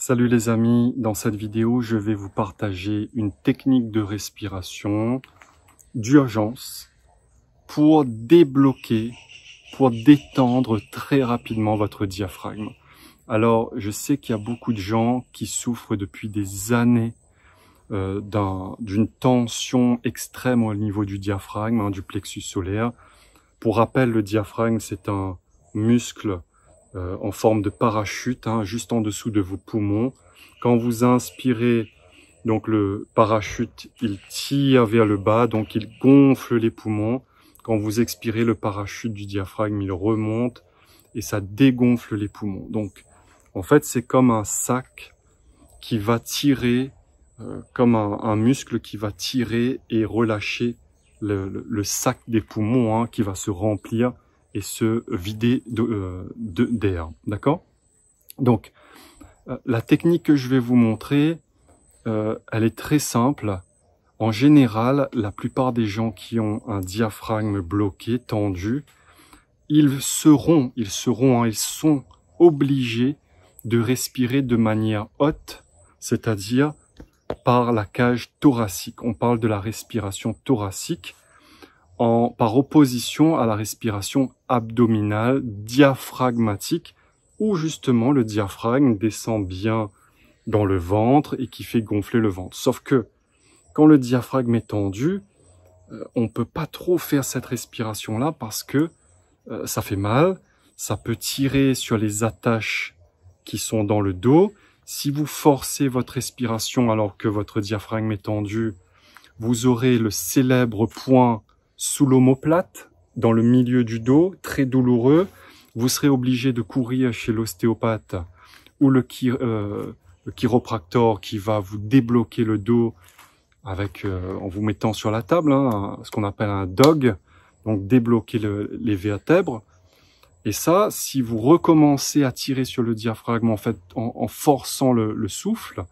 Salut les amis, dans cette vidéo, je vais vous partager une technique de respiration d'urgence pour débloquer, pour détendre très rapidement votre diaphragme. Alors, je sais qu'il y a beaucoup de gens qui souffrent depuis des années d'une tension extrême au niveau du diaphragme, du plexus solaire. Pour rappel, le diaphragme, c'est un muscle en forme de parachute, juste en dessous de vos poumons. Quand vous inspirez, donc le parachute, il tire vers le bas, donc il gonfle les poumons. Quand vous expirez, le parachute du diaphragme, il remonte et ça dégonfle les poumons. Donc, en fait, c'est comme un sac qui va tirer, comme un muscle qui va tirer et relâcher le sac des poumons, qui va se remplir et se vider d'air, d'accord? Donc, la technique que je vais vous montrer, elle est très simple. En général, la plupart des gens qui ont un diaphragme bloqué, tendu, ils sont obligés de respirer de manière haute, c'est-à-dire par la cage thoracique. On parle de la respiration thoracique, par opposition à la respiration abdominale diaphragmatique, où justement le diaphragme descend bien dans le ventre et qui fait gonfler le ventre. Sauf que quand le diaphragme est tendu, on peut pas trop faire cette respiration-là parce que ça fait mal, ça peut tirer sur les attaches qui sont dans le dos. Si vous forcez votre respiration alors que votre diaphragme est tendu, vous aurez le célèbre point sous l'omoplate, dans le milieu du dos, très douloureux. Vous serez obligé de courir chez l'ostéopathe ou le chiropracteur qui va vous débloquer le dos avec, en vous mettant sur la table, ce qu'on appelle un dog, donc débloquer les vertèbres. Et ça, si vous recommencez à tirer sur le diaphragme, en fait, en forçant le souffle,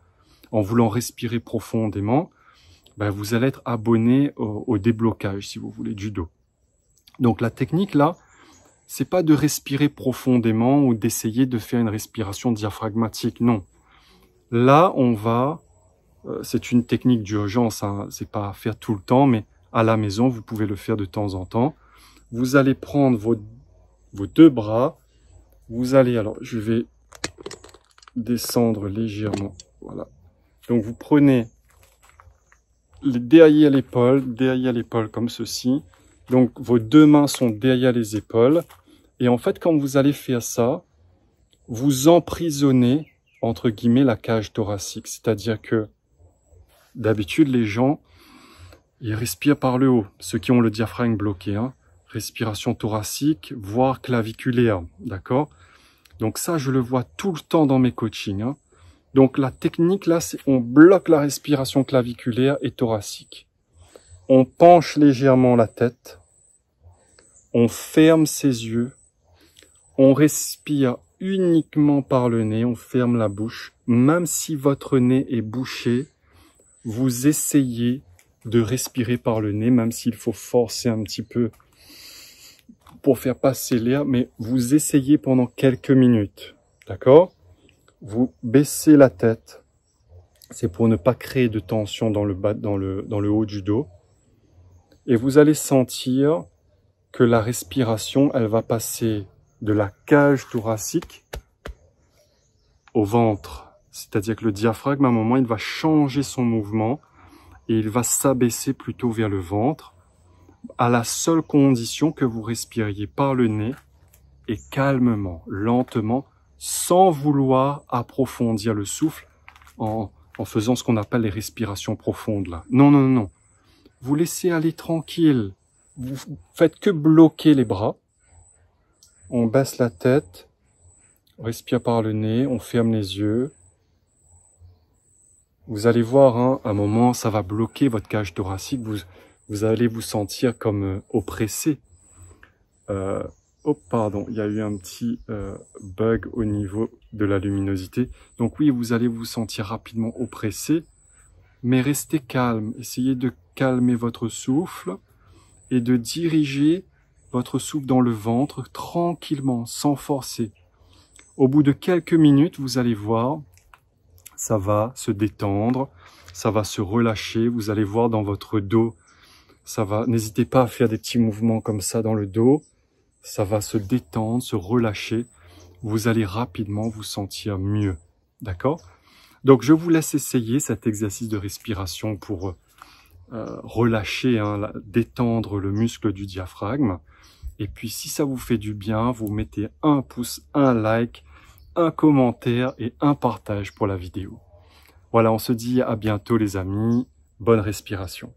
en voulant respirer profondément, vous allez être abonné au déblocage, si vous voulez, du dos. Donc la technique là, c'est pas de respirer profondément ou d'essayer de faire une respiration diaphragmatique, non. Là, on va, c'est une technique d'urgence, c'est pas à faire tout le temps, mais à la maison, vous pouvez le faire de temps en temps. Vous allez prendre vos deux bras, vous allez, alors je vais descendre légèrement, voilà. Donc vous prenez derrière l'épaule comme ceci. Donc vos deux mains sont derrière les épaules. Et en fait, quand vous allez faire ça, vous emprisonnez, entre guillemets, la cage thoracique. C'est-à-dire que, d'habitude, les gens, ils respirent par le haut. Ceux qui ont le diaphragme bloqué, respiration thoracique, voire claviculaire, d'accord? Donc ça, je le vois tout le temps dans mes coachings, Donc la technique là, c'est on bloque la respiration claviculaire et thoracique. On penche légèrement la tête. On ferme ses yeux. On respire uniquement par le nez. On ferme la bouche. Même si votre nez est bouché, vous essayez de respirer par le nez, même s'il faut forcer un petit peu pour faire passer l'air, mais vous essayez pendant quelques minutes. D'accord ? Vous baissez la tête, c'est pour ne pas créer de tension dans le haut du dos. Et vous allez sentir que la respiration, elle va passer de la cage thoracique au ventre. C'est-à-dire que le diaphragme, à un moment, il va changer son mouvement et il va s'abaisser plutôt vers le ventre, à la seule condition que vous respiriez par le nez et calmement, lentement, sans vouloir approfondir le souffle en faisant ce qu'on appelle les respirations profondes là. Non, non, non. Vous laissez aller tranquille. Vous faites que bloquer les bras. On baisse la tête. On respire par le nez. On ferme les yeux. Vous allez voir, à un moment, ça va bloquer votre cage thoracique. Vous allez vous sentir comme oppressé. Oh, pardon, il y a eu un petit bug au niveau de la luminosité. Donc oui, vous allez vous sentir rapidement oppressé, mais restez calme. Essayez de calmer votre souffle et de diriger votre souffle dans le ventre tranquillement, sans forcer. Au bout de quelques minutes, vous allez voir, ça va se détendre, ça va se relâcher. Vous allez voir dans votre dos, ça va. N'hésitez pas à faire des petits mouvements comme ça dans le dos. Ça va se détendre, se relâcher. Vous allez rapidement vous sentir mieux. D'accord? Donc, je vous laisse essayer cet exercice de respiration pour relâcher, détendre le muscle du diaphragme. Et puis, si ça vous fait du bien, vous mettez un pouce, un like, un commentaire et un partage pour la vidéo. Voilà, on se dit à bientôt les amis. Bonne respiration.